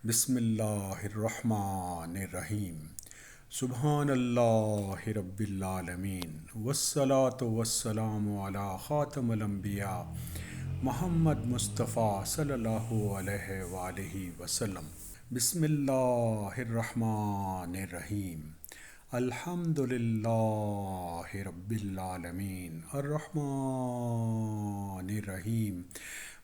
بسم اللہ الرحمن الرحیم سبحان اللہ رب العالمین والصلاة والسلام علی خاتم الانبیاء محمد مصطفیٰ صلی اللہ علیہ وآلہ وسلم۔ بسم اللہ الرحمن الرحیم الحمد للہ رب العالمین الرحمن الرحیم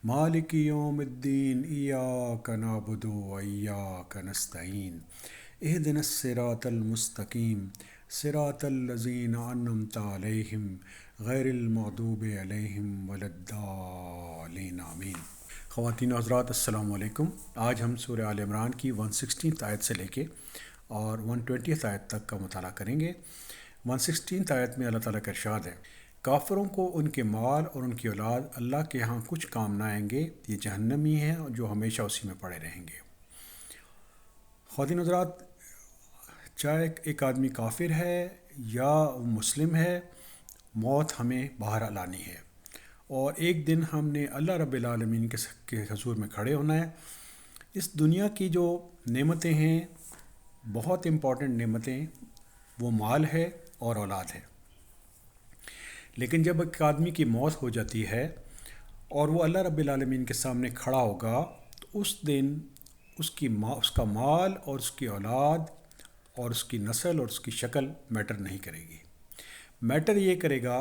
مالک یوم الدین ایاک نعبد و ایاک نستعین اہدنا الصراط المستقیم صراط الذین انعمت علیہم غیر المغضوب علیہم ولا الضالین آمین۔ خواتین و حضرات السلام علیکم۔ آج ہم سورہ آل عمران کی 116 آیت سے لے کے اور 120 آیت تک کا مطالعہ کریں گے۔ 116 آیت میں اللہ تعالیٰ کا ارشاد ہے، کافروں کو ان کے مال اور ان کی اولاد اللہ کے ہاں کچھ کام نہ آئیں گے، یہ جہنمی ہیں جو ہمیشہ اسی میں پڑے رہیں گے۔ خواتین و حضرات، چاہے ایک آدمی کافر ہے یا مسلم ہے، موت ہمیں باہر لانی ہے، اور ایک دن ہم نے اللہ رب العالمین کے حضور میں کھڑے ہونا ہے۔ اس دنیا کی جو نعمتیں ہیں، بہت امپورٹنٹ نعمتیں، وہ مال ہے اور اولاد ہے، لیکن جب ایک آدمی کی موت ہو جاتی ہے اور وہ اللہ رب العالمین کے سامنے کھڑا ہوگا، تو اس دن اس کا مال اور اس کی اولاد اور اس کی نسل اور اس کی شکل میٹر نہیں کرے گی۔ میٹر یہ کرے گا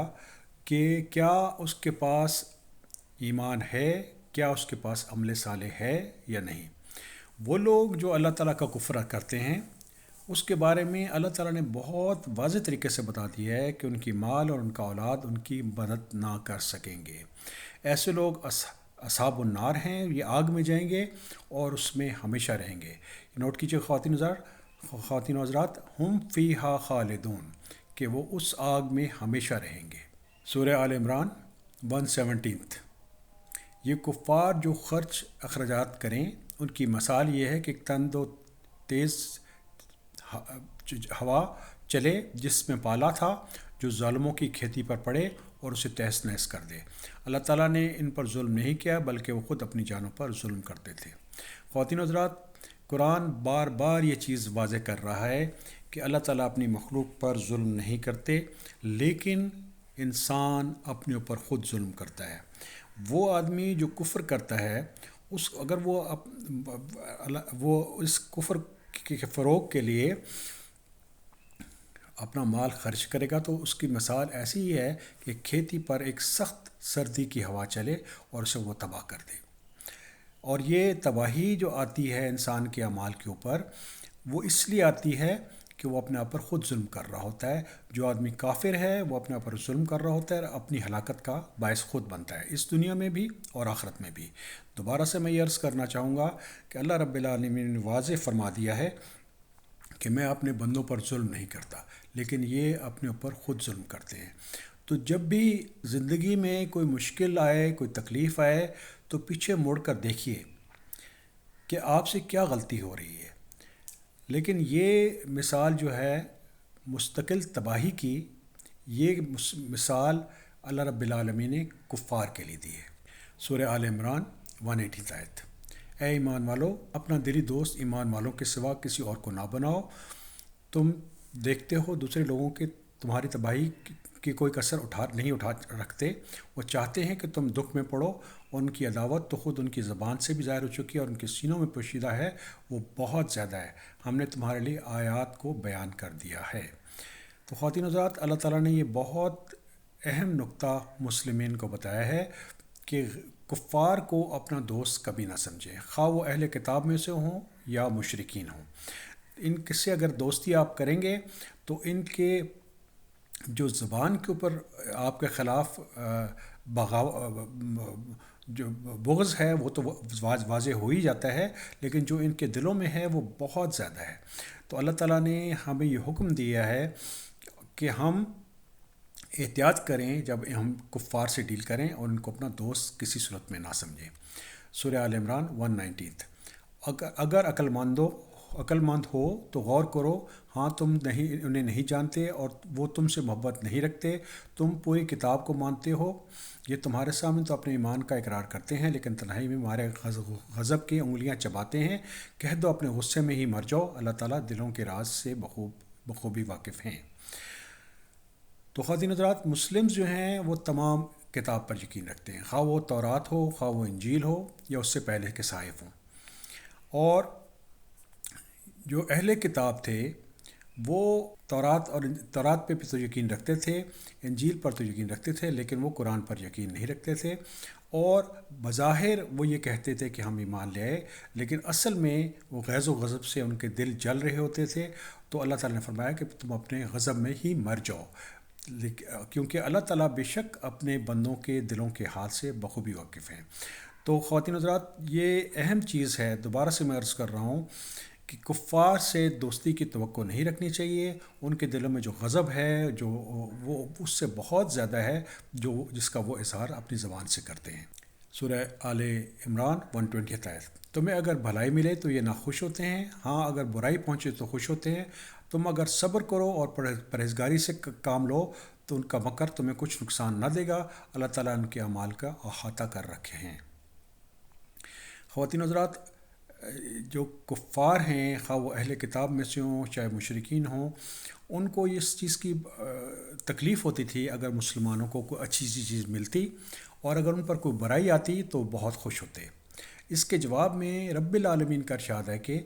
کہ کیا اس کے پاس ایمان ہے، کیا اس کے پاس عمل صالح ہے یا نہیں۔ وہ لوگ جو اللہ تعالیٰ کا کفر کرتے ہیں، اس کے بارے میں اللہ تعالیٰ نے بہت واضح طریقے سے بتا دیا ہے کہ ان کی مال اور ان کا اولاد ان کی مدد نہ کر سکیں گے۔ ایسے لوگ اصحاب النار ہیں، یہ آگ میں جائیں گے اور اس میں ہمیشہ رہیں گے۔ نوٹ کیجیے خواتین و حضرات، ہم فیہا خالدون، کہ وہ اس آگ میں ہمیشہ رہیں گے۔ سورہ آل عمران 117۔ یہ کفار جو خرچ اخراجات کریں، ان کی مثال یہ ہے کہ ایک تند و تیز ہوا چلے جس میں پالا تھا، جو ظالموں کی کھیتی پر پڑے اور اسے تہس نہس کر دے۔ اللہ تعالیٰ نے ان پر ظلم نہیں کیا، بلکہ وہ خود اپنی جانوں پر ظلم کرتے تھے۔ خواتین و حضرات، قرآن بار بار یہ چیز واضح کر رہا ہے کہ اللہ تعالیٰ اپنی مخلوق پر ظلم نہیں کرتے، لیکن انسان اپنے اوپر خود ظلم کرتا ہے۔ وہ آدمی جو کفر کرتا ہے، اگر وہ اس کفر کے فروغ کے لیے اپنا مال خرچ کرے گا، تو اس کی مثال ایسی ہی ہے کہ کھیتی پر ایک سخت سردی کی ہوا چلے اور اسے وہ تباہ کر دے۔ اور یہ تباہی جو آتی ہے انسان کے اعمال کے اوپر، وہ اس لیے آتی ہے کہ وہ اپنے آپ پر خود ظلم کر رہا ہوتا ہے۔ جو آدمی کافر ہے وہ اپنے آپ پر ظلم کر رہا ہوتا ہے اور اپنی ہلاکت کا باعث خود بنتا ہے، اس دنیا میں بھی اور آخرت میں بھی۔ دوبارہ سے میں یہ عرض کرنا چاہوں گا کہ اللہ رب العالمین نے واضح فرما دیا ہے کہ میں اپنے بندوں پر ظلم نہیں کرتا، لیکن یہ اپنے اوپر خود ظلم کرتے ہیں۔ تو جب بھی زندگی میں کوئی مشکل آئے، کوئی تکلیف آئے، تو پیچھے مڑ کر دیکھیے کہ آپ سے کیا غلطی ہو رہی ہے۔ لیکن یہ مثال جو ہے مستقل تباہی کی، یہ مثال اللہ رب العالمین نے کفار کے لیے دی ہے۔ سورہ آل عمران 118 آیت۔ اے ایمان والو، اپنا دلی دوست ایمان والوں کے سوا کسی اور کو نہ بناؤ۔ تم دیکھتے ہو دوسرے لوگوں کے تمہاری تباہی کی کوئی کسر نہیں اٹھا رکھتے، وہ چاہتے ہیں کہ تم دکھ میں پڑو، اور ان کی عداوت تو خود ان کی زبان سے بھی ظاہر ہو چکی ہے اور ان کے سینوں میں پوشیدہ ہے، وہ بہت زیادہ ہے۔ ہم نے تمہارے لیے آیات کو بیان کر دیا ہے۔ تو خواتین حضرات، اللہ تعالیٰ نے یہ بہت اہم نقطہ مسلمین کو بتایا ہے کہ کفار کو اپنا دوست کبھی نہ سمجھیں، خواہ وہ اہل کتاب میں سے ہوں یا مشرکین ہوں۔ ان سے اگر دوستی آپ کریں گے تو ان کے جو زبان کے اوپر آپ کے خلاف جو بغض ہے وہ تو واضح ہو ہی جاتا ہے، لیکن جو ان کے دلوں میں ہے وہ بہت زیادہ ہے۔ تو اللہ تعالیٰ نے ہمیں یہ حکم دیا ہے کہ ہم احتیاط کریں جب ہم کفار سے ڈیل کریں، اور ان کو اپنا دوست کسی صورت میں نہ سمجھیں۔ سورہ آل عمران 119۔ اگر عقل مندو عقلمند ہو تو غور کرو، ہاں تم انہیں نہیں جانتے اور وہ تم سے محبت نہیں رکھتے، تم پوری کتاب کو مانتے ہو، یہ تمہارے سامنے تو اپنے ایمان کا اقرار کرتے ہیں لیکن تنہائی میں ہمارے غضب کی انگلیاں چباتے ہیں، کہہ دو اپنے غصے میں ہی مر جاؤ، اللہ تعالیٰ دلوں کے راز سے بخوبی واقف ہیں۔ تو خواتین حضرات، مسلمز جو ہیں وہ تمام کتاب پر یقین رکھتے ہیں، خواہ وہ تورات ہو، خواہ وہ انجیل ہو یا اس سے پہلے کے صحائف ہوں۔ اور جو اہل کتاب تھے وہ تورات پہ بھی تو یقین رکھتے تھے، انجیل پر تو یقین رکھتے تھے، لیکن وہ قرآن پر یقین نہیں رکھتے تھے، اور بظاہر وہ یہ کہتے تھے کہ ہم ایمان لے آئے، لیکن اصل میں وہ غیظ و غضب سے ان کے دل جل رہے ہوتے تھے۔ تو اللہ تعالیٰ نے فرمایا کہ تم اپنے غضب میں ہی مر جاؤ، کیونکہ اللہ تعالیٰ بے شک اپنے بندوں کے دلوں کے حال سے بخوبی واقف ہیں۔ تو خواتین حضرات، یہ اہم چیز ہے، دوبارہ سے میں عرض کر رہا ہوں کہ کفار سے دوستی کی توقع نہیں رکھنی چاہیے، ان کے دلوں میں جو غضب ہے جو وہ اس سے بہت زیادہ ہے جس کا وہ اظہار اپنی زبان سے کرتے ہیں۔ سورہ آل عمران 120 آیت، تمہیں اگر بھلائی ملے تو یہ ناخوش ہوتے ہیں، ہاں اگر برائی پہنچے تو خوش ہوتے ہیں، تم اگر صبر کرو اور پرہیزگاری سے کام لو تو ان کا مکر تمہیں کچھ نقصان نہ دے گا، اللہ تعالیٰ ان کے اعمال کا احاطہ کر رکھے ہیں۔ خواتین حضرات، جو کفار ہیں، خواہ وہ اہل کتاب میں سے ہوں چاہے مشرکین ہوں، ان کو اس چیز کی تکلیف ہوتی تھی اگر مسلمانوں کو کوئی اچھی سی چیز ملتی، اور اگر ان پر کوئی برائی آتی تو بہت خوش ہوتے۔ اس کے جواب میں رب العالمین کا ارشاد ہے کہ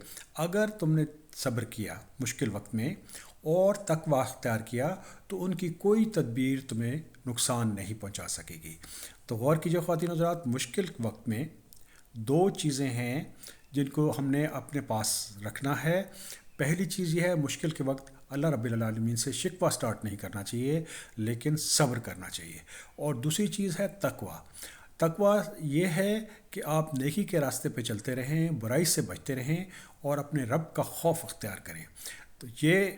اگر تم نے صبر کیا مشکل وقت میں اور تقوی اختیار کیا تو ان کی کوئی تدبیر تمہیں نقصان نہیں پہنچا سکے گی۔ تو غور کیجیے خواتین حضرات، مشکل وقت میں دو چیزیں ہیں جن کو ہم نے اپنے پاس رکھنا ہے۔ پہلی چیز یہ ہے، مشکل کے وقت اللہ رب العالمین سے شکوہ سٹارٹ نہیں کرنا چاہیے لیکن صبر کرنا چاہیے، اور دوسری چیز ہے تقوی۔ تقوی یہ ہے کہ آپ نیکی کے راستے پہ چلتے رہیں، برائی سے بچتے رہیں اور اپنے رب کا خوف اختیار کریں۔ تو یہ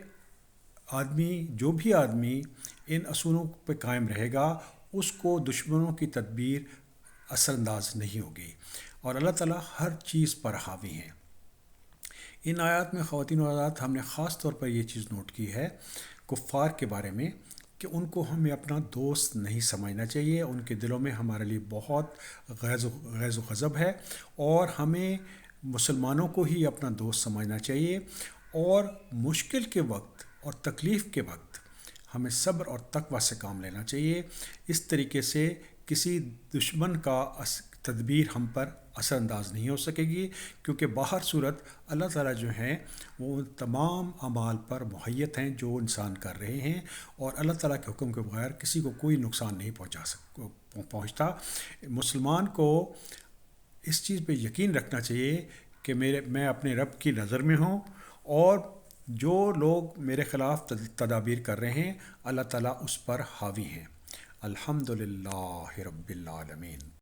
جو بھی آدمی ان اصولوں پہ قائم رہے گا، اس کو دشمنوں کی تدبیر اثر انداز نہیں ہوگی، اور اللہ تعالیٰ ہر چیز پر حاوی ہیں۔ ان آیات میں خواتین و حضرات ہم نے خاص طور پر یہ چیز نوٹ کی ہے کفار کے بارے میں کہ ان کو ہمیں اپنا دوست نہیں سمجھنا چاہیے، ان کے دلوں میں ہمارے لیے بہت غیظ و غضب ہے، اور ہمیں مسلمانوں کو ہی اپنا دوست سمجھنا چاہیے، اور مشکل کے وقت اور تکلیف کے وقت ہمیں صبر اور تقوی سے کام لینا چاہیے۔ اس طریقے سے کسی دشمن کا تدبیر ہم پر اثر انداز نہیں ہو سکے گی، کیونکہ باہر صورت اللہ تعالیٰ جو ہیں وہ تمام اعمال پر محیط ہیں جو انسان کر رہے ہیں، اور اللہ تعالیٰ کے حکم کے بغیر کسی کو کوئی نقصان نہیں پہنچتا۔ مسلمان کو اس چیز پہ یقین رکھنا چاہیے کہ میں اپنے رب کی نظر میں ہوں، اور جو لوگ میرے خلاف تدابیر کر رہے ہیں اللہ تعالیٰ اس پر حاوی ہیں۔ الحمدللہ رب العالمین۔